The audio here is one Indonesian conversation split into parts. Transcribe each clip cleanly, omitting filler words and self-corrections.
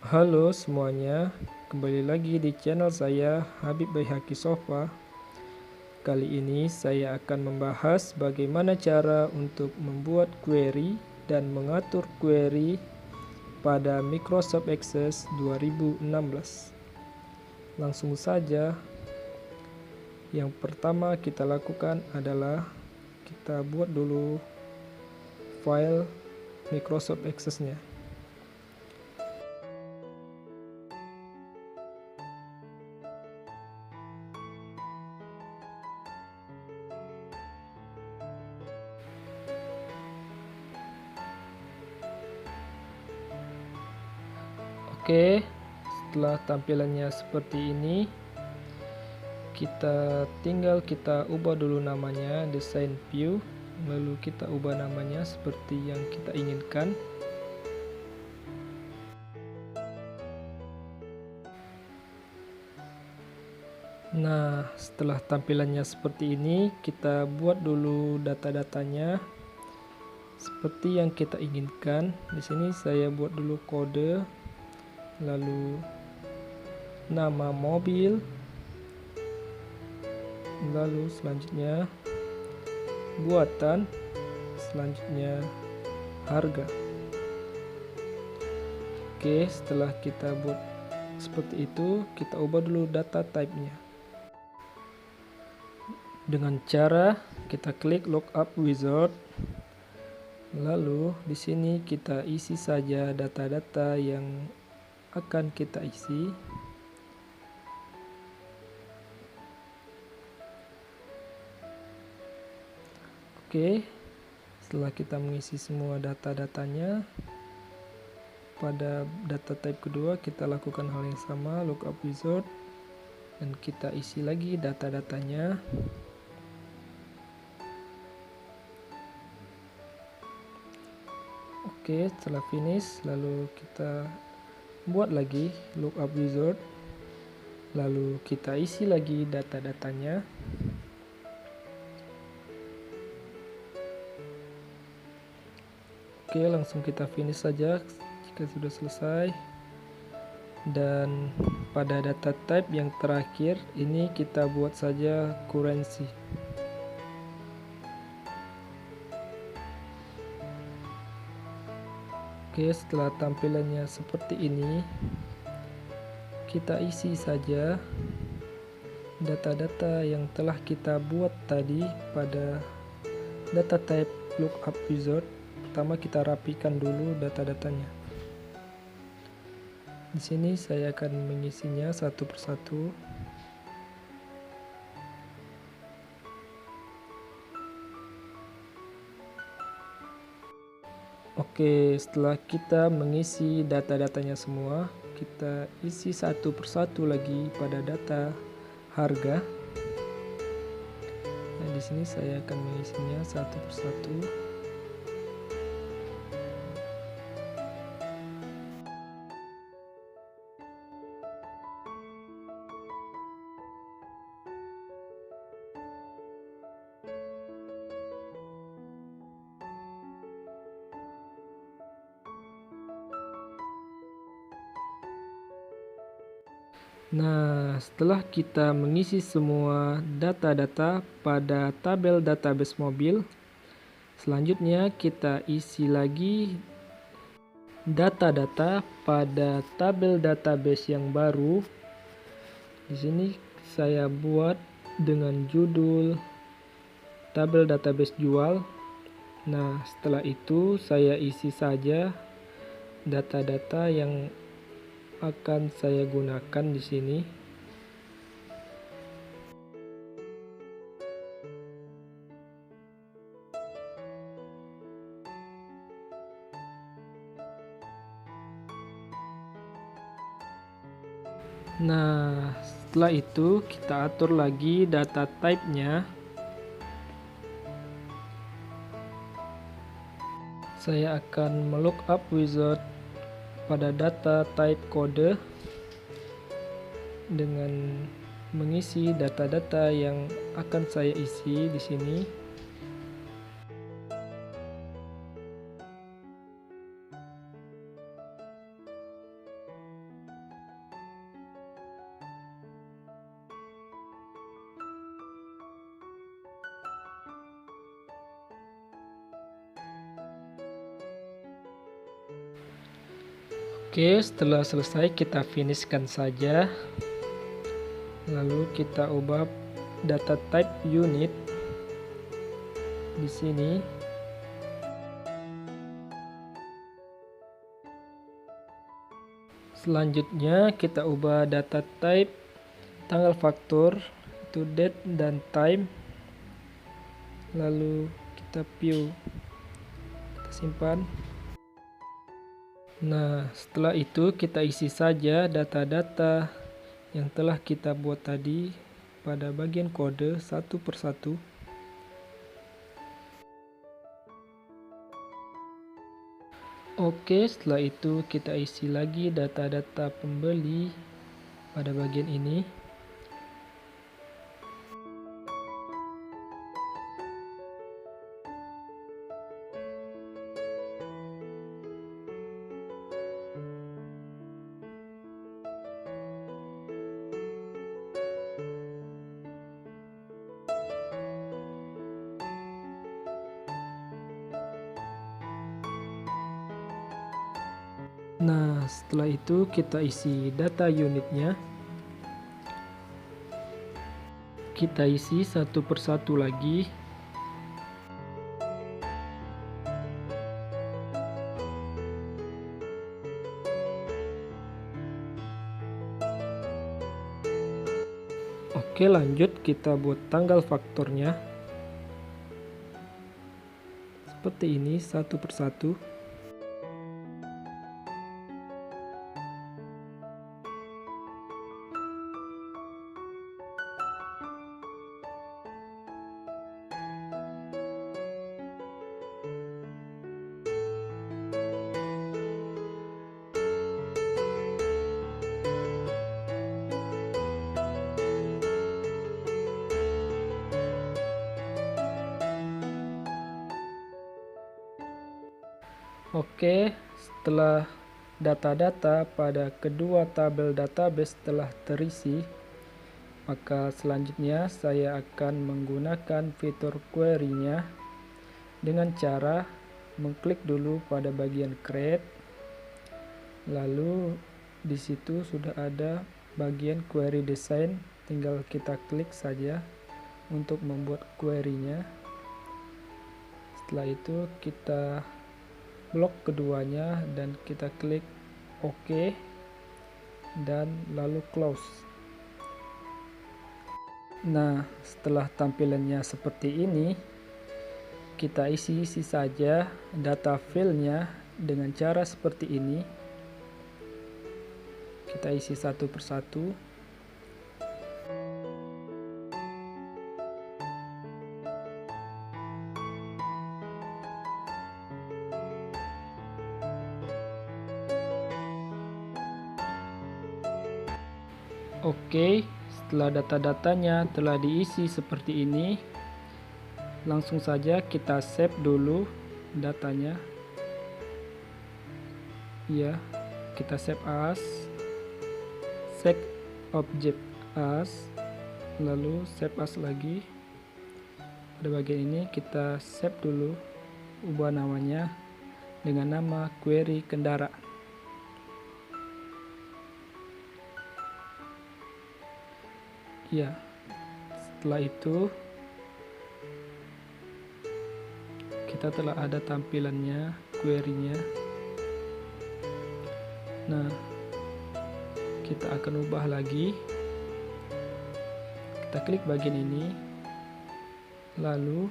Halo semuanya, kembali lagi di channel saya Habib Baihaqi Sofa. Kali ini saya akan membahas bagaimana cara untuk membuat query dan mengatur query pada Microsoft Access 2016. Langsung saja, yang pertama kita lakukan adalah kita buat dulu file Microsoft Access-nya. Oke, setelah tampilannya seperti ini, kita ubah dulu namanya design view, lalu kita ubah namanya seperti yang kita inginkan. Nah, setelah tampilannya seperti ini, kita buat dulu data-datanya seperti yang kita inginkan. Di sini saya buat dulu kode, lalu nama mobil, lalu selanjutnya buatan, selanjutnya harga. Oke, setelah kita buat seperti itu, kita ubah dulu data type-nya. Dengan cara kita klik lookup wizard, lalu di sini kita isi saja data-data yang akan kita isi. Oke, setelah kita mengisi semua data-datanya, pada data type kedua kita lakukan hal yang sama, lookup wizard, dan kita isi lagi data-datanya. Oke, setelah finish, lalu kita buat lagi lookup wizard, lalu kita isi lagi data-datanya. Oke, langsung kita finish saja jika sudah selesai. Dan pada data type yang terakhir ini kita buat saja currency. Oke, setelah tampilannya seperti ini, kita isi saja data-data yang telah kita buat tadi pada data type lookup wizard. Pertama kita rapikan dulu data-datanya. Di sini saya akan mengisinya satu persatu. Oke, setelah kita mengisi data-datanya semua, kita isi satu persatu lagi pada data harga. Nah, di sini saya akan mengisinya satu persatu. Nah, setelah kita mengisi semua data-data pada tabel database mobil, selanjutnya kita isi lagi data-data pada tabel database yang baru. Di sini saya buat dengan judul tabel database jual. Nah, setelah itu saya isi saja data-data yang akan saya gunakan di sini. Nah, setelah itu kita atur lagi data type-nya. Saya akan melookup wizard pada data type kode dengan mengisi data-data yang akan saya isi di sini. Oke, setelah selesai kita finishkan saja. Lalu kita ubah data type unit di sini. Selanjutnya kita ubah data type tanggal faktor itu date dan time. Lalu kita view, kita simpan. Nah, setelah itu kita isi saja data-data yang telah kita buat tadi pada bagian kode satu persatu. Oke, setelah itu kita isi lagi data-data pembeli pada bagian ini. Nah, setelah itu kita isi data unitnya. Kita isi satu persatu lagi. Oke, lanjut kita buat tanggal faktornya. Seperti ini, satu persatu. Oke, setelah data-data pada kedua tabel database telah terisi, maka selanjutnya saya akan menggunakan fitur query-nya dengan cara mengklik dulu pada bagian create, lalu di situ sudah ada bagian query design, tinggal kita klik saja untuk membuat query-nya. Setelah itu kita blok keduanya dan kita klik OK dan lalu close. Nah, setelah tampilannya seperti ini, kita isi saja data filenya dengan cara seperti ini. Kita isi satu persatu. Oke, setelah data-datanya telah diisi seperti ini, langsung saja kita save dulu datanya. Ya, kita save as, set object as, lalu save as lagi. Pada bagian ini kita save dulu, ubah namanya dengan nama query kendaraan. Ya, setelah itu kita telah ada tampilannya, query-nya. Nah, kita akan ubah lagi. Kita klik bagian ini, lalu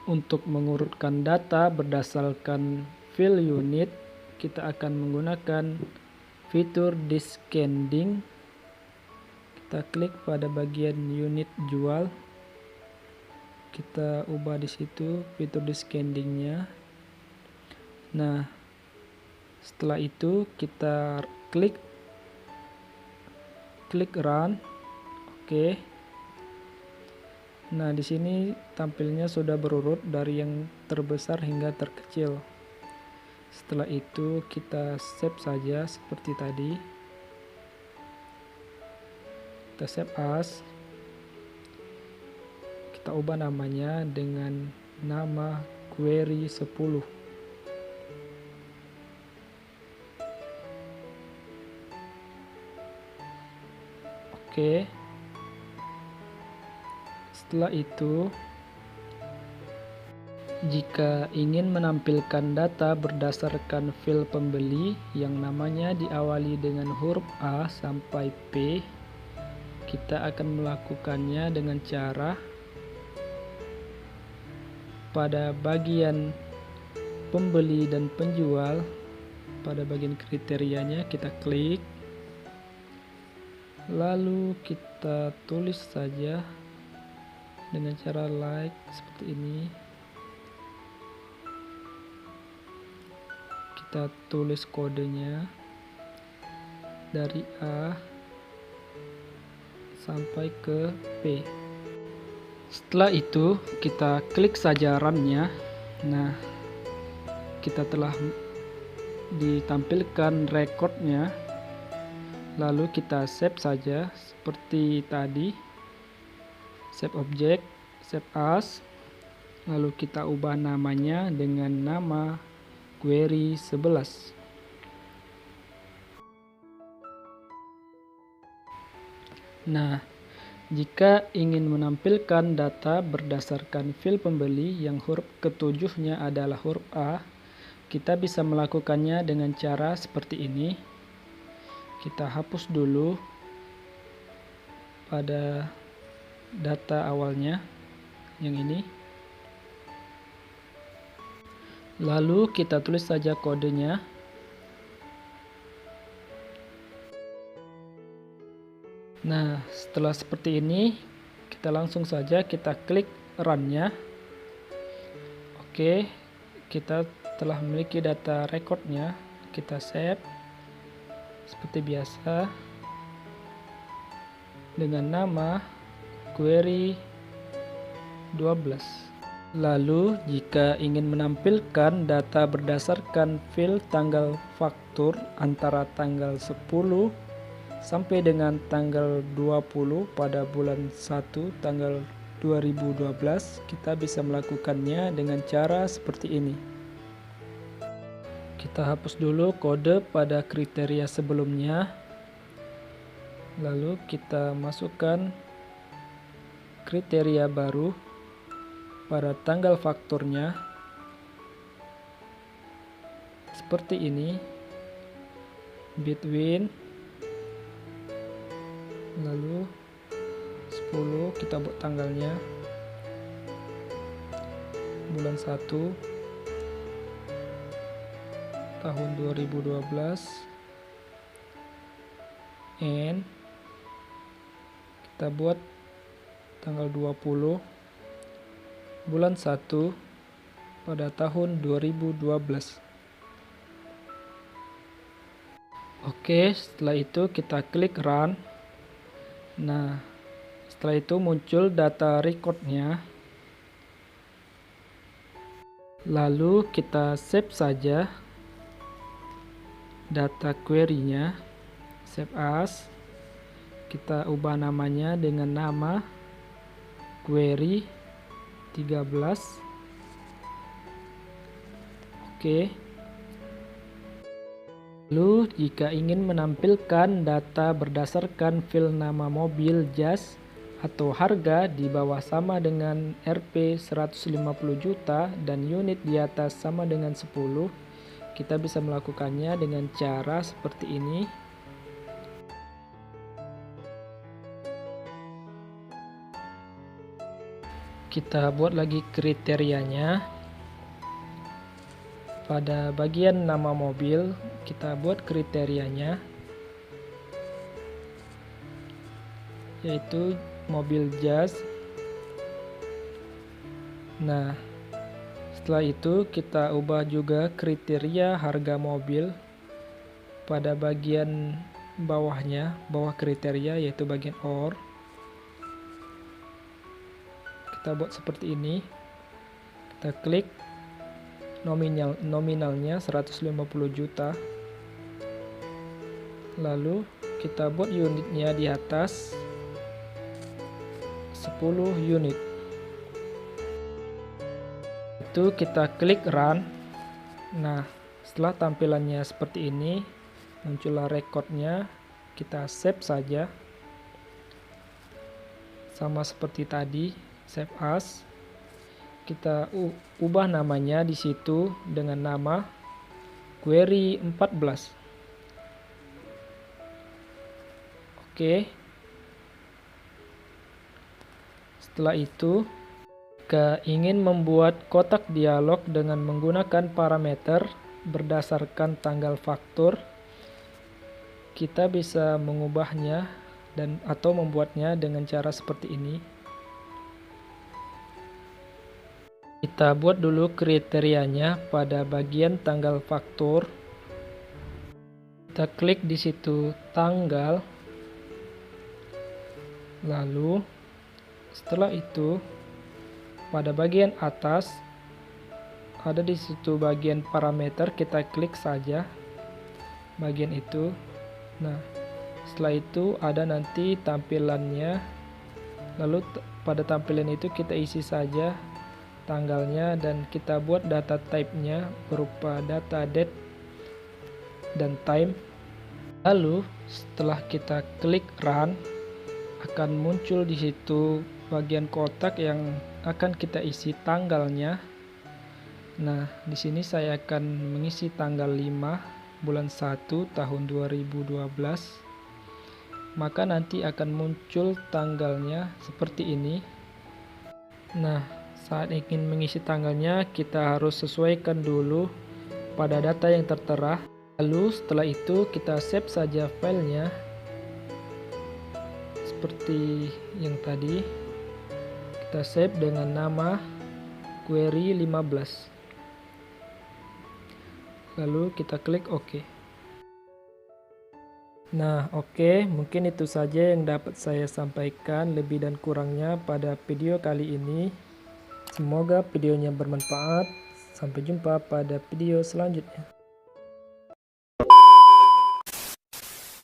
untuk mengurutkan data berdasarkan field unit, kita akan menggunakan fitur descending. Kita klik pada bagian unit jual, kita ubah di situ fitur descendingnya. Nah, setelah itu kita klik run. Oke. Nah, di sini tampilnya sudah berurut dari yang terbesar hingga terkecil. Setelah itu kita save saja seperti tadi. Kita save as, kita ubah namanya dengan nama query 10. Oke. Setelah itu, jika ingin menampilkan data berdasarkan fil pembeli yang namanya diawali dengan huruf A sampai P, kita akan melakukannya dengan cara pada bagian pembeli dan penjual, pada bagian kriterianya kita klik, lalu kita tulis saja dengan cara like seperti ini. Kita tulis kodenya dari A sampai ke P. Setelah itu kita klik saja run-nya. Nah, kita telah ditampilkan rekodnya. Lalu kita save saja seperti tadi. Save object, save as. Lalu kita ubah namanya dengan nama query 11. Nah, jika ingin menampilkan data berdasarkan fil pembeli yang huruf ketujuhnya adalah huruf A, kita bisa melakukannya dengan cara seperti ini. Kita hapus dulu pada data awalnya, yang ini. Lalu kita tulis saja kodenya. Nah, setelah seperti ini, kita langsung saja kita klik run-nya. Oke, kita telah memiliki data rekodnya. Kita save seperti biasa dengan nama query 12. Lalu, jika ingin menampilkan data berdasarkan fil tanggal faktur antara tanggal 10 sampai dengan tanggal 20 pada bulan 1 tanggal 2012, kita bisa melakukannya dengan cara seperti ini. Kita hapus dulu kode pada kriteria sebelumnya. Lalu kita masukkan kriteria baru pada tanggal fakturnya seperti ini, between, lalu 10 kita buat tanggalnya, bulan 1 tahun 2012, and kita buat tanggal 20 bulan 1 pada tahun 2012. Oke, setelah itu kita klik run. Nah, setelah itu muncul data recordnya. Lalu kita save saja data query-nya, save as. Kita ubah namanya dengan nama query 13. Oke. Lalu, jika ingin menampilkan data berdasarkan fil nama mobil jas atau harga di bawah sama dengan Rp 150 juta dan unit di atas sama dengan 10, kita bisa melakukannya dengan cara seperti ini. Kita buat lagi kriterianya. Pada bagian nama mobil, kita buat kriterianya, yaitu mobil jas. Nah, setelah itu kita ubah juga kriteria harga mobil pada bagian bawahnya, bawah kriteria, yaitu bagian OR. Kita buat seperti ini. Kita klik nominalnya 150 juta. Lalu kita buat unitnya di atas 10 unit. Itu kita klik run. Nah, setelah tampilannya seperti ini, muncullah rekodnya. Kita save saja. sama seperti tadi, save as. Kita ubah namanya di situ dengan nama query 14. Oke. Setelah itu, jika ingin membuat kotak dialog dengan menggunakan parameter berdasarkan tanggal faktur, kita bisa mengubahnya atau membuatnya dengan cara seperti ini. Kita buat dulu kriterianya pada bagian tanggal faktur. Kita klik di situ tanggal. Lalu setelah itu pada bagian atas ada di situ bagian parameter, kita klik saja bagian itu. Nah, setelah itu ada nanti tampilannya. Lalu pada tampilan itu kita isi saja tanggalnya dan kita buat data type-nya berupa data date dan time. Lalu setelah kita klik run, akan muncul di situ bagian kotak yang akan kita isi tanggalnya. Nah, di sini saya akan mengisi tanggal 5 bulan 1 tahun 2012. Maka nanti akan muncul tanggalnya seperti ini. Nah, saat ingin mengisi tanggalnya, kita harus sesuaikan dulu pada data yang tertera. Lalu setelah itu kita save saja filenya seperti yang tadi. Kita save dengan nama query 15. Lalu kita klik OK. Nah, oke, mungkin itu saja yang dapat saya sampaikan lebih dan kurangnya pada video kali ini. Semoga videonya bermanfaat. Sampai jumpa pada video selanjutnya.